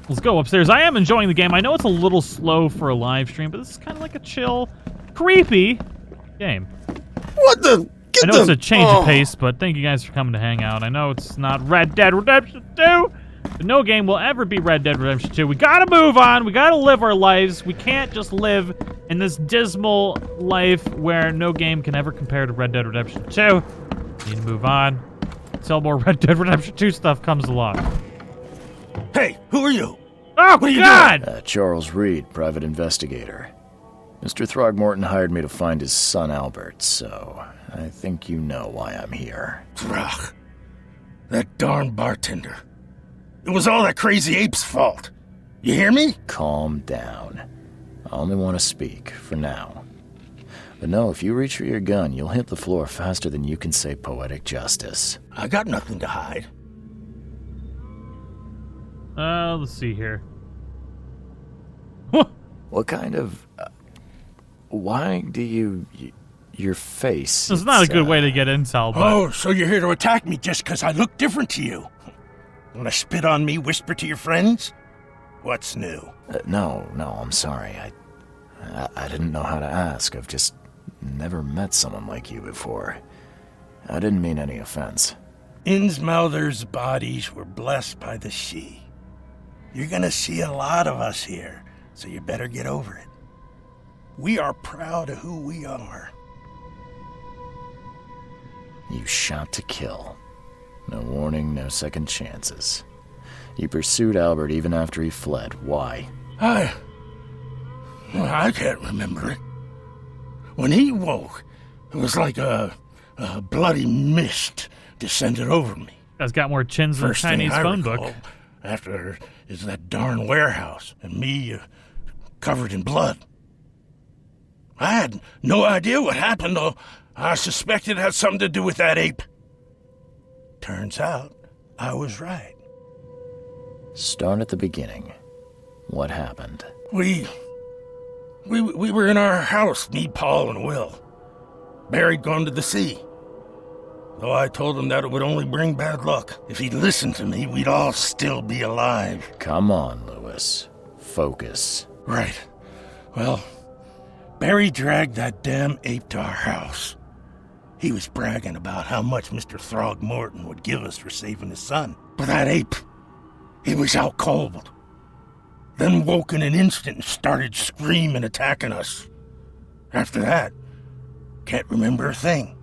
Let's go upstairs. I am enjoying the game. I know it's a little slow for a live stream, but this is kind of like a chill, creepy game. What the? I know it's a change of pace, but thank you guys for coming to hang out. I know it's not Red Dead Redemption 2, but no game will ever be Red Dead Redemption 2. We gotta move on. We gotta live our lives. We can't just live in this dismal life where no game can ever compare to Red Dead Redemption 2. Need to move on until more Red Dead Redemption 2 stuff comes along. Hey, who are you? Oh, what are you God! doing? Charles Reed, private investigator. Mr. Throgmorton hired me to find his son Albert, so I think you know why I'm here. Throg. That darn bartender. It was all that crazy ape's fault. You hear me? Calm down. I only want to speak, for now. But no, if you reach for your gun, you'll hit the floor faster than you can say poetic justice. I got nothing to hide. Let's see here. What kind of... why do you... your face... It's not a good way to get intel, but... Oh, so you're here to attack me just because I look different to you? Want to spit on me, whisper to your friends? What's new? No, I'm sorry. I didn't know how to ask. I've just never met someone like you before. I didn't mean any offense. Innsmouther's bodies were blessed by the sea. You're gonna see a lot of us here, so you better get over it. We are proud of who we are. You shot to kill. No warning, no second chances. You pursued Albert even after he fled. Why? I can't remember it. When he woke, it was like a bloody mist descended over me. Guy's got more chins than a Chinese phone book. After is that darn warehouse, and me covered in blood. I had no idea what happened, though I suspected it had something to do with that ape. Turns out, I was right. Start at the beginning. What happened? We were in our house, me, Paul, and Will. Barry'd gone to the sea. Though I told him that it would only bring bad luck. If he'd listened to me, we'd all still be alive. Come on, Lewis. Focus. Right. Well, Barry dragged that damn ape to our house. He was bragging about how much Mr. Throgmorton would give us for saving his son. But that ape, he was out cold. Then woke in an instant and started screaming, attacking us. After that, can't remember a thing.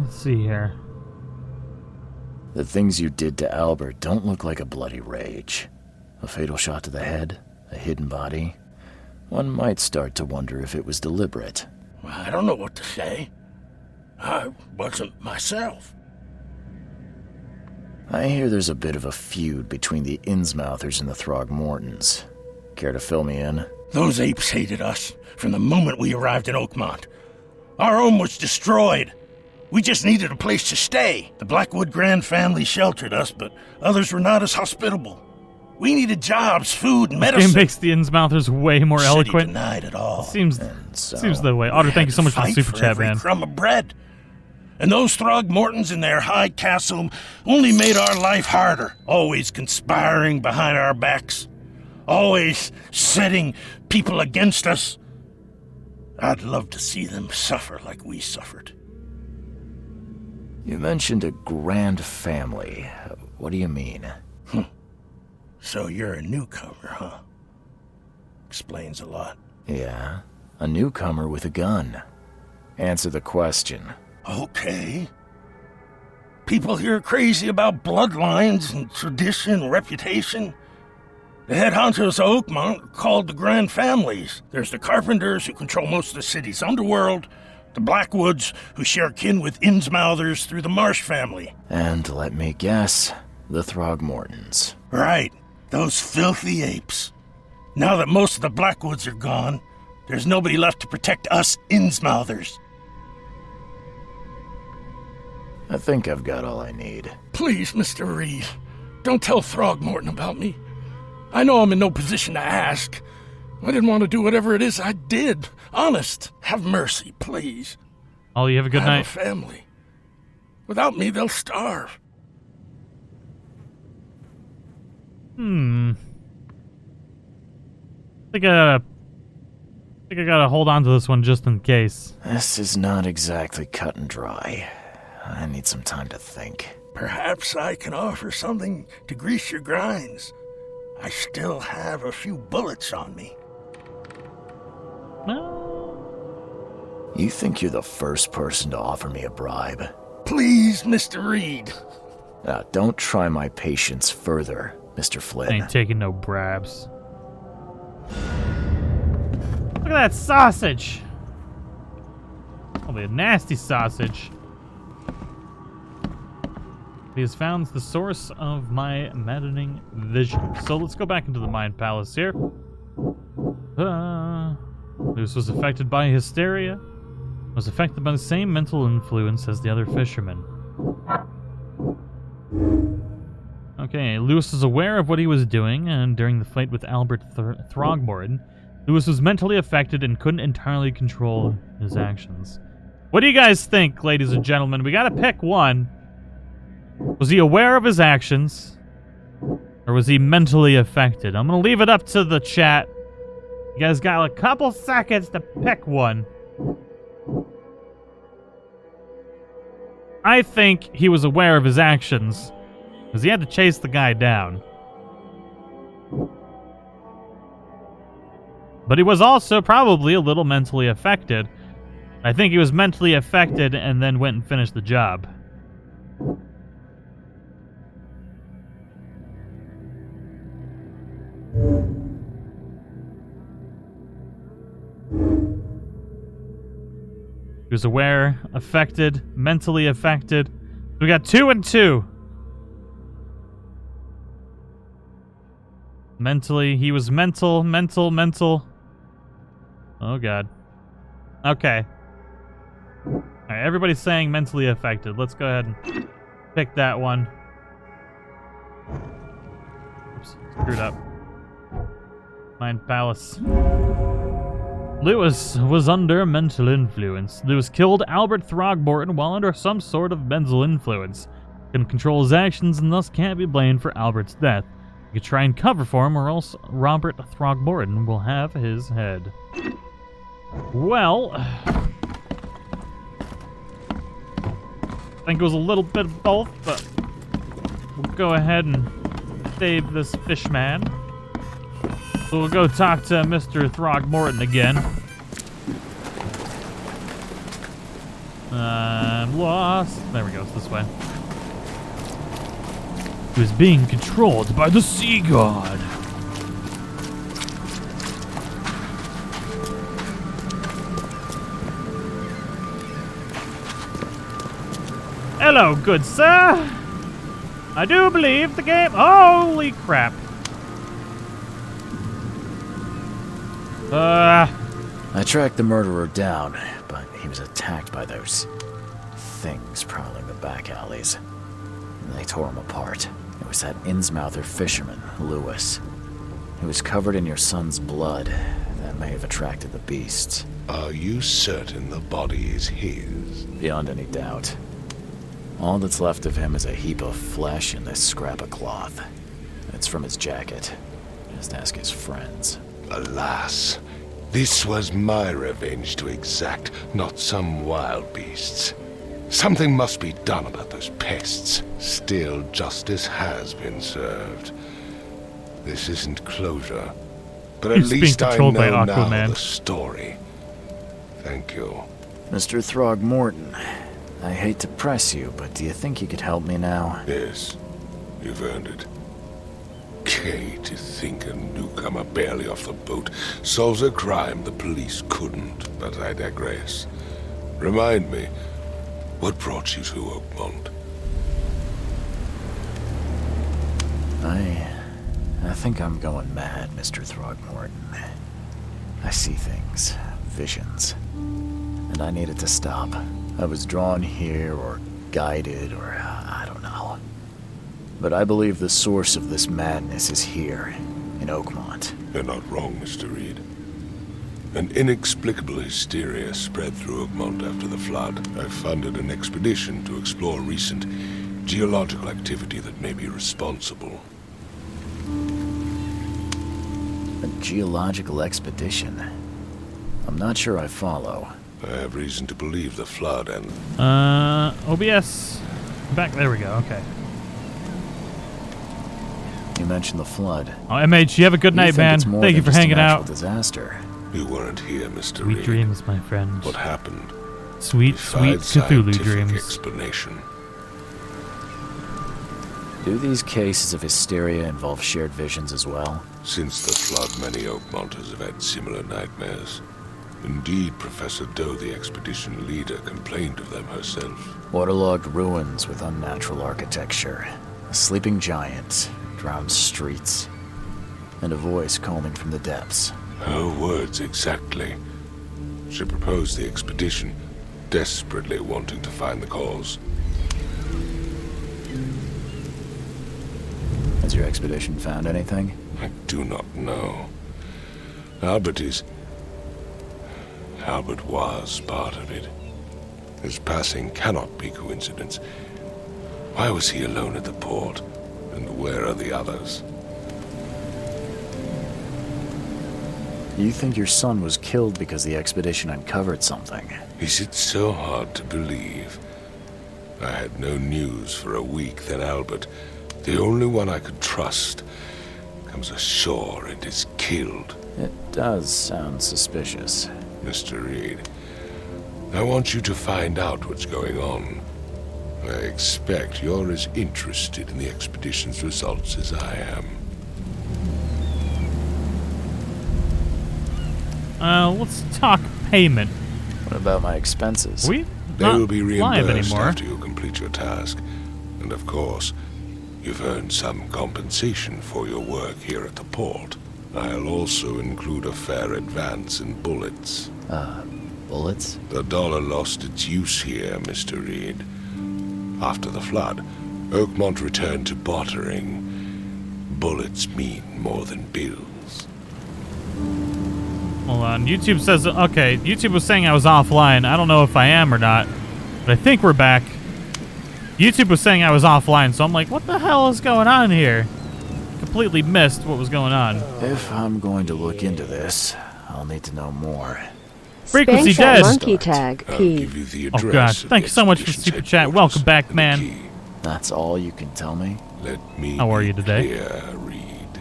Let's see here. The things you did to Albert don't look like a bloody rage. A fatal shot to the head, a hidden body. One might start to wonder if it was deliberate. I don't know what to say. I wasn't myself. I hear there's a bit of a feud between the Innsmouthers and the Throgmortons. Care to fill me in? Those apes hated us from the moment we arrived in Oakmont. Our home was destroyed. We just needed a place to stay. The Blackwood Grand family sheltered us, but others were not as hospitable. We needed jobs, food, and medicine. This game makes the Innsmouthers way more eloquent. Denied it all. Seems the way. Otter, thank you so much for the super chat, man. Crumb of bread. And those Throgmortons in their high castle only made our life harder, always conspiring behind our backs. always setting people against us. I'd love to see them suffer like we suffered. You mentioned a grand family. What do you mean? So you're a newcomer, huh? Explains a lot. Yeah, a newcomer with a gun. Answer the question. Okay. People here are crazy about bloodlines and tradition and reputation. The head honchos of Oakmont are called the Grand Families. There's the Carpenters, who control most of the city's underworld, the Blackwoods, who share kin with Innsmouthers through the Marsh family. And let me guess, the Throgmortons. Right, those filthy apes. Now that most of the Blackwoods are gone, there's nobody left to protect us Innsmouthers. I think I've got all I need. Please, Mr. Reed, don't tell Throgmorton about me. I know I'm in no position to ask. I didn't want to do whatever it is I did. Honest, have mercy, please. Ollie, you have a good I night. have a family. Without me, they'll starve. I think I gotta hold on to this one just in case. This is not exactly cut and dry. I need some time to think. Perhaps I can offer something to grease your grinds. I still have a few bullets on me. You think you're the first person to offer me a bribe? Please, Mr. Reed. Don't try my patience further, Mr. Flynn. I ain't taking no bribes. Look at that sausage! Probably a nasty sausage. He has found the source of my maddening vision. So let's go back into the Mind Palace here. Luce was affected by hysteria. Was affected by the same mental influence as the other fishermen. Okay, Lewis is aware of what he was doing, and during the fight with Albert Throgmorton, Lewis was mentally affected and couldn't entirely control his actions. What do you guys think, ladies and gentlemen? We gotta pick one. Was he aware of his actions? Or was he mentally affected? I'm gonna leave it up to the chat. You guys got a couple seconds to pick one. I think he was aware of his actions, because he had to chase the guy down. But he was also probably a little mentally affected. I think he was mentally affected and then went and finished the job. He was aware, affected, mentally affected. We got 2 and 2. Mentally, he was mental. Oh, God. Okay. All right, everybody's saying mentally affected. Let's go ahead and pick that one. Oops, screwed up. Mind Palace. Lewis was under mental influence. Lewis killed Albert Throgmorton while under some sort of mental influence. Couldn't control his actions and thus can't be blamed for Albert's death. You could try and cover for him, or else Robert Throgmorton will have his head. Well, I think it was a little bit of both, but we'll go ahead and save this fishman. So we'll go talk to Mr. Throgmorton again. I'm lost. There we go, it's this way. He was being controlled by the sea god. Hello, good sir. I do believe the game... Holy crap. I tracked the murderer down, but he was attacked by those things prowling the back alleys. They tore him apart. It was that Innsmouther fisherman, Lewis. He was covered in your son's blood. That may have attracted the beasts. Are you certain the body is his? Beyond any doubt. All that's left of him is a heap of flesh and this scrap of cloth. It's from his jacket. Just ask his friends. Alas, this was my revenge to exact, not some wild beast's. Something must be done about those pests. Still, justice has been served. This isn't closure, but at He's being least I controlled by know now Aquaman. the story. Thank you. Mr. Throgmorton, I hate to press you, but do you think you could help me now? Yes, you've earned it. Okay, to think a newcomer barely off the boat solves a crime the police couldn't, but I digress. Remind me, what brought you to Oakmont? I think I'm going mad, Mr. Throgmorton. I see things, visions, and I needed to stop. I was drawn here, or guided, or I don't know. But I believe the source of this madness is here, in Oakmont. You're not wrong, Mr. Reed. An inexplicable hysteria spread through Oakmont after the flood. I funded an expedition to explore recent geological activity that may be responsible. A geological expedition? I'm not sure I follow. I have reason to believe the flood and... OBS. Back, there we go, okay. You mentioned the flood. Oh, MH, you have a good night, man. Thank you for hanging out. Disaster. You weren't here, Mr. Sweet Reed. dreams, my friend. What happened? Sweet, sweet Cthulhu dreams. Explanation. Do these cases of hysteria involve shared visions as well? Since the flood, many Oakmonters have had similar nightmares. Indeed, Professor Doe, the expedition leader, complained of them herself. Waterlogged ruins with unnatural architecture, a sleeping giant, drowned streets, and a voice calling from the depths. Her words exactly. She proposed the expedition, desperately wanting to find the cause. Has your expedition found anything? I do not know. Albert was part of it. His passing cannot be coincidence. Why was he alone at the port? And where are the others? You think your son was killed because the expedition uncovered something? Is it so hard to believe? I had no news for a week, then Albert, the only one I could trust, comes ashore and is killed. It does sound suspicious. Mr. Reed, I want you to find out what's going on. I expect you're as interested in the expedition's results as I am. Let's talk payment. What about my expenses? We They not will be live reimbursed anymore. after you complete your task. And of course, you've earned some compensation for your work here at the port. I'll also include a fair advance in bullets. Bullets? The dollar lost its use here, Mr. Reed. After the flood, Oakmont returned to bartering. Bullets mean more than bills. Hold on. YouTube says, okay, YouTube was saying I was offline. I don't know if I am or not, but I think we're back. YouTube was saying I was offline, so I'm like, what the hell is going on here? Completely missed what was going on. If I'm going to look into this, I'll need to know more. Frequency Spank that dead. monkey tag, I'll P. give you the Oh address god, of thank the you so much for expedition's super chat. headquarters Welcome back, and the man. key. That's all you can tell me? Let me How are be you today? clear, Reed.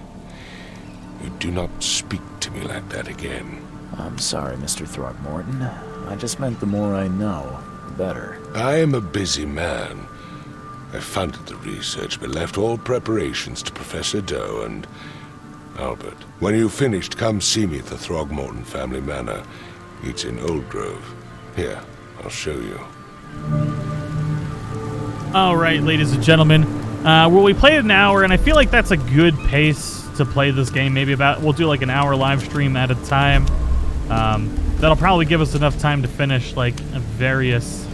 You do not speak to me like that again. I'm sorry, Mr. Throgmorton. I just meant the more I know, the better. I am a busy man. I funded the research, but left all preparations to Professor Doe and Albert. When you've finished, come see me at the Throgmorton family manor. It's in Old Grove. Here, I'll show you. All right, ladies and gentlemen. Well, we played an hour, and I feel like that's a good pace to play this game. Maybe we'll do like an hour live stream at a time. That'll probably give us enough time to finish like various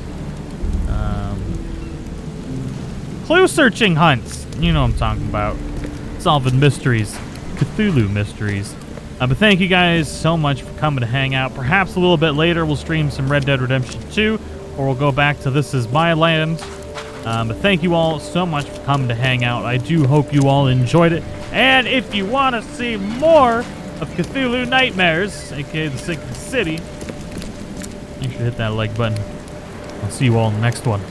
clue searching hunts. You know what I'm talking about. Solving mysteries. Cthulhu mysteries. But thank you guys so much for coming to hang out. Perhaps a little bit later we'll stream some Red Dead Redemption 2, or we'll go back to This Is My Land. But thank you all so much for coming to hang out. I do hope you all enjoyed it. And if you want to see more of Cthulhu Nightmares, aka the Sinking City, make sure to hit that like button. I'll see you all in the next one.